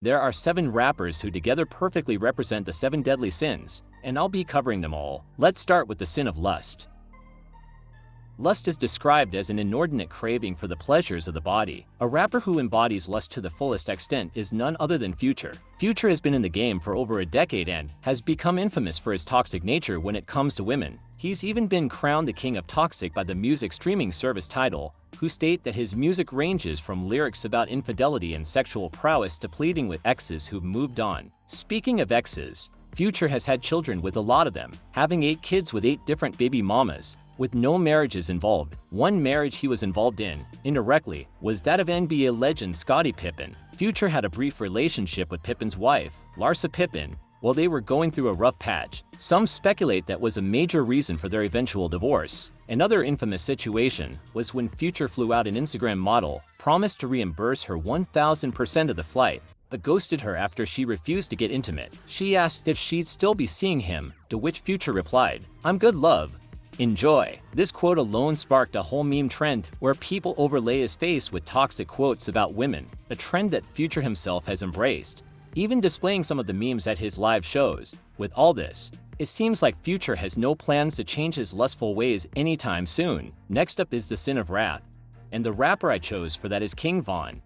There are 7 rappers who together perfectly represent the 7 deadly sins, and I'll be covering them all. Let's start with the sin of lust. Lust is described as an inordinate craving for the pleasures of the body. A rapper who embodies lust to the fullest extent is none other than Future. Future has been in the game for over a decade and has become infamous for his toxic nature when it comes to women. He's even been crowned the king of toxic by the music streaming service Tidal, who state that his music ranges from lyrics about infidelity and sexual prowess to pleading with exes who've moved on. Speaking of exes, Future has had children with a lot of them, having 8 kids with 8 different baby mamas, with no marriages involved. One marriage he was involved in, indirectly, was that of NBA legend Scottie Pippen. Future had a brief relationship with Pippen's wife, Larsa Pippen, while they were going through a rough patch. Some speculate that was a major reason for their eventual divorce. Another infamous situation was when Future flew out an Instagram model, promised to reimburse her 1000% of the flight, but ghosted her after she refused to get intimate. She asked if she'd still be seeing him, to which Future replied, "I'm good, love. Enjoy." This quote alone sparked a whole meme trend where people overlay his face with toxic quotes about women, a trend that Future himself has embraced, even displaying some of the memes at his live shows. With all this, it seems like Future has no plans to change his lustful ways anytime soon. Next up is the sin of wrath, and the rapper I chose for that is King Von.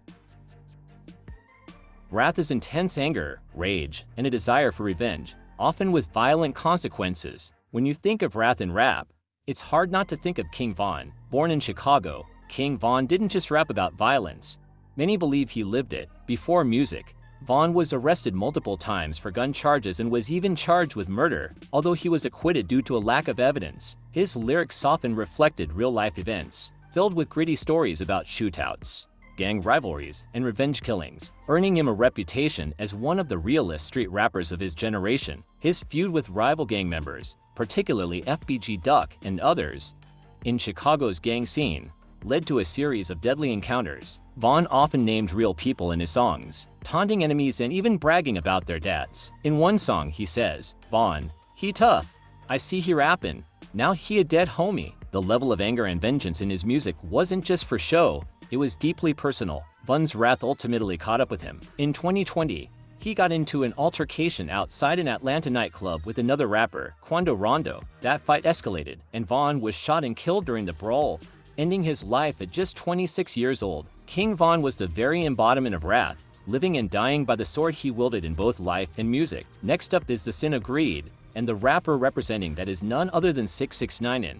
Wrath is intense anger, rage, and a desire for revenge, often with violent consequences. When you think of wrath in rap, it's hard not to think of King Von. Born in Chicago, King Von didn't just rap about violence. Many believe he lived it. Before music, Von was arrested multiple times for gun charges and was even charged with murder, although he was acquitted due to a lack of evidence. His lyrics often reflected real-life events, filled with gritty stories about shootouts, gang rivalries, and revenge killings, earning him a reputation as one of the realest street rappers of his generation. His feud with rival gang members, particularly FBG Duck and others, in Chicago's gang scene, led to a series of deadly encounters. Von often named real people in his songs, taunting enemies and even bragging about their dads. In one song he says, "Von, he tough. I see he rappin'. Now he a dead homie." The level of anger and vengeance in his music wasn't just for show, it was deeply personal. Von's wrath ultimately caught up with him. In 2020, he got into an altercation outside an Atlanta nightclub with another rapper, Quando Rondo. That fight escalated, and Von was shot and killed during the brawl, ending his life at just 26 years old. King Von was the very embodiment of wrath, living and dying by the sword he wielded in both life and music. Next up is the sin of greed, and the rapper representing that is none other than 6ix9ine.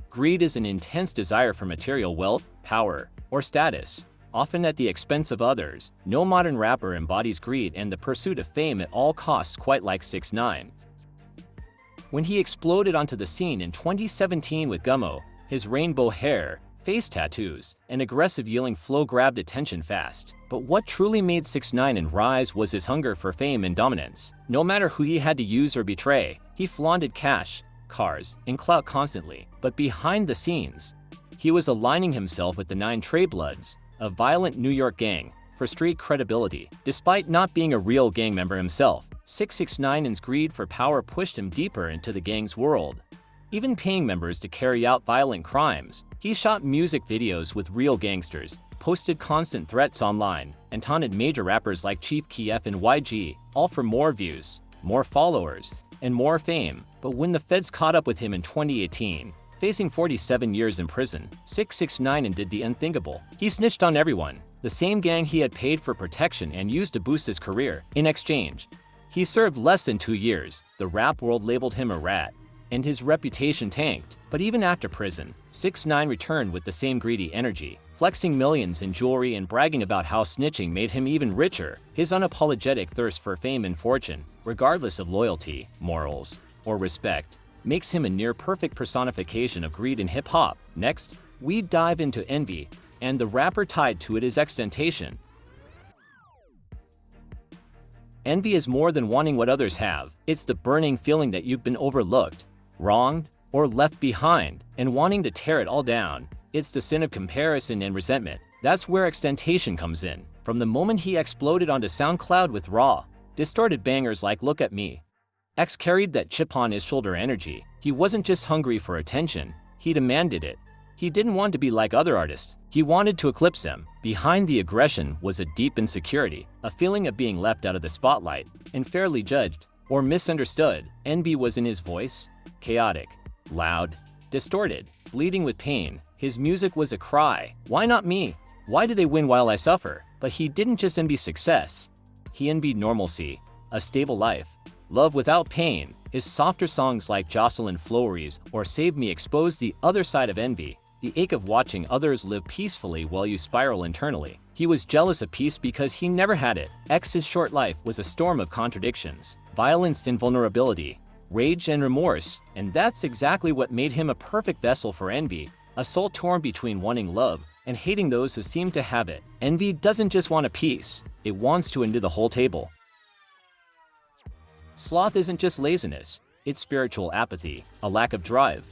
Greed is an intense desire for material wealth, power, or status, often at the expense of others. No modern rapper embodies greed and the pursuit of fame at all costs quite like 6ix9ine. When he exploded onto the scene in 2017 with Gummo, his rainbow hair, face tattoos, and aggressive yelling flow grabbed attention fast. But what truly made 6ix9ine rise was his hunger for fame and dominance. No matter who he had to use or betray, he flaunted cash, cars, and clout constantly. But behind the scenes, he was aligning himself with the 9 Trey Bloods, a violent New York gang, for street credibility. Despite not being a real gang member himself, 6ix9ine's greed for power pushed him deeper into the gang's world, even paying members to carry out violent crimes. He shot music videos with real gangsters, posted constant threats online, and taunted major rappers like Chief Keef and YG, all for more views, more followers, and more fame. But when the feds caught up with him in 2018, facing 47 years in prison, 6ix9ine did the unthinkable. He snitched on everyone, the same gang he had paid for protection and used to boost his career. In exchange, he served less than 2 years. The rap world labeled him a rat, and his reputation tanked. But even after prison, 6ix9ine returned with the same greedy energy, flexing millions in jewelry and bragging about how snitching made him even richer. His unapologetic thirst for fame and fortune, regardless of loyalty, morals, or respect, makes him a near-perfect personification of greed in hip-hop. Next, we dive into envy, and the rapper tied to it is XXXTentacion. Envy is more than wanting what others have. It's the burning feeling that you've been overlooked, wronged, or left behind, and wanting to tear it all down. It's the sin of comparison and resentment. That's where XXXTentacion comes in. From the moment he exploded onto SoundCloud with raw, distorted bangers like "Look at Me," X carried that chip on his shoulder energy. He wasn't just hungry for attention, he demanded it. He didn't want to be like other artists. He wanted to eclipse them. Behind the aggression was a deep insecurity, a feeling of being left out of the spotlight, unfairly judged, or misunderstood. Envy was in his voice, chaotic, loud, distorted, bleeding with pain. His music was a cry. Why not me? Why do they win while I suffer? But he didn't just envy success. He envied normalcy, a stable life, love without pain. His softer songs like Jocelyn Flores or Save Me exposed the other side of envy, the ache of watching others live peacefully while you spiral internally. He was jealous of peace because he never had it. X's short life was a storm of contradictions, violence and vulnerability, rage and remorse, and that's exactly what made him a perfect vessel for envy, a soul torn between wanting love and hating those who seem to have it. Envy doesn't just want a piece, it wants to undo the whole table. Sloth isn't just laziness, it's spiritual apathy, a lack of drive.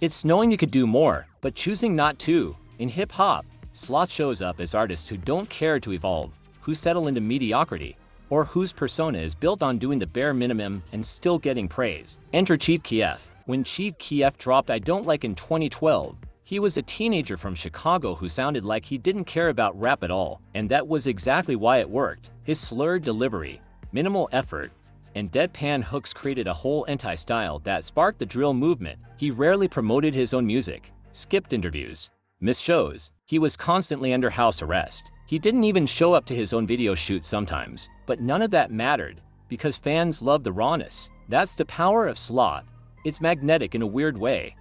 It's knowing you could do more, but choosing not to. In hip-hop, sloth shows up as artists who don't care to evolve, who settle into mediocrity, or whose persona is built on doing the bare minimum and still getting praise. Enter Chief Keef. When Chief Keef dropped I Don't Like in 2012, he was a teenager from Chicago who sounded like he didn't care about rap at all, and that was exactly why it worked. His slurred delivery, minimal effort, and deadpan hooks created a whole anti-style that sparked the drill movement. He rarely promoted his own music, skipped interviews, missed shows. He was constantly under house arrest. He didn't even show up to his own video shoot sometimes, but none of that mattered because fans loved the rawness. That's the power of Sloth. It's magnetic in a weird way.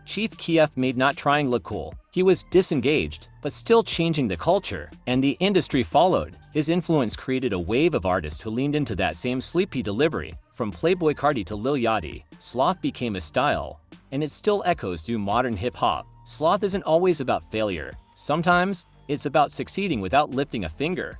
Chief Keef made not trying look cool. He was disengaged, but still changing the culture, and the industry followed. His influence created a wave of artists who leaned into that same sleepy delivery. From Playboi Carti to Lil Yachty, Sloth became a style, and it still echoes through modern hip-hop. Sloth isn't always about failure. Sometimes, it's about succeeding without lifting a finger.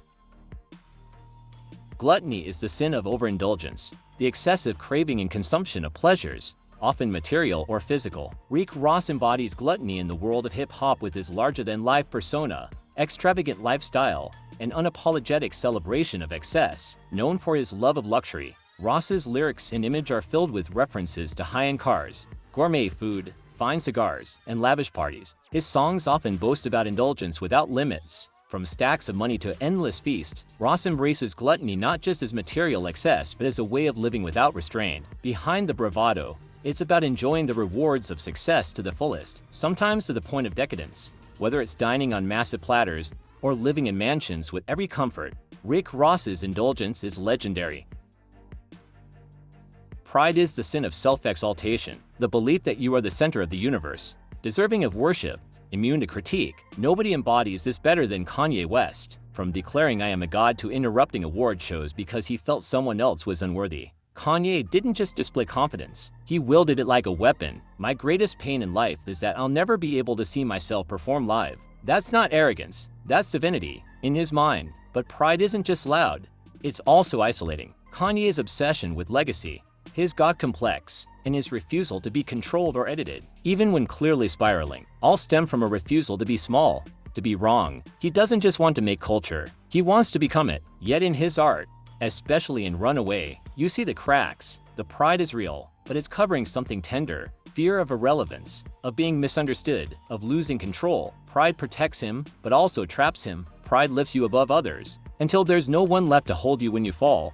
Gluttony is the sin of overindulgence, the excessive craving and consumption of pleasures, often material or physical. Rick Ross embodies gluttony in the world of hip-hop with his larger-than-life persona, extravagant lifestyle, and unapologetic celebration of excess. Known for his love of luxury, Ross's lyrics and image are filled with references to high-end cars, gourmet food, fine cigars, and lavish parties. His songs often boast about indulgence without limits. From stacks of money to endless feasts, Ross embraces gluttony not just as material excess but as a way of living without restraint. Behind the bravado, it's about enjoying the rewards of success to the fullest, sometimes to the point of decadence. Whether it's dining on massive platters or living in mansions with every comfort, Rick Ross's indulgence is legendary. Pride is the sin of self-exaltation, the belief that you are the center of the universe, deserving of worship, immune to critique. Nobody embodies this better than Kanye West, from declaring I am a god to interrupting award shows because he felt someone else was unworthy. Kanye didn't just display confidence, he wielded it like a weapon. My greatest pain in life is that I'll never be able to see myself perform live. That's not arrogance, that's divinity, in his mind. But pride isn't just loud, it's also isolating. Kanye's obsession with legacy, his God complex, and his refusal to be controlled or edited, even when clearly spiraling, all stem from a refusal to be small, to be wrong. He doesn't just want to make culture, he wants to become it. Yet in his art, especially in Runaway, you see the cracks. The pride is real, but it's covering something tender. Fear of irrelevance, of being misunderstood, of losing control. Pride protects him, but also traps him. Pride lifts you above others, until there's no one left to hold you when you fall.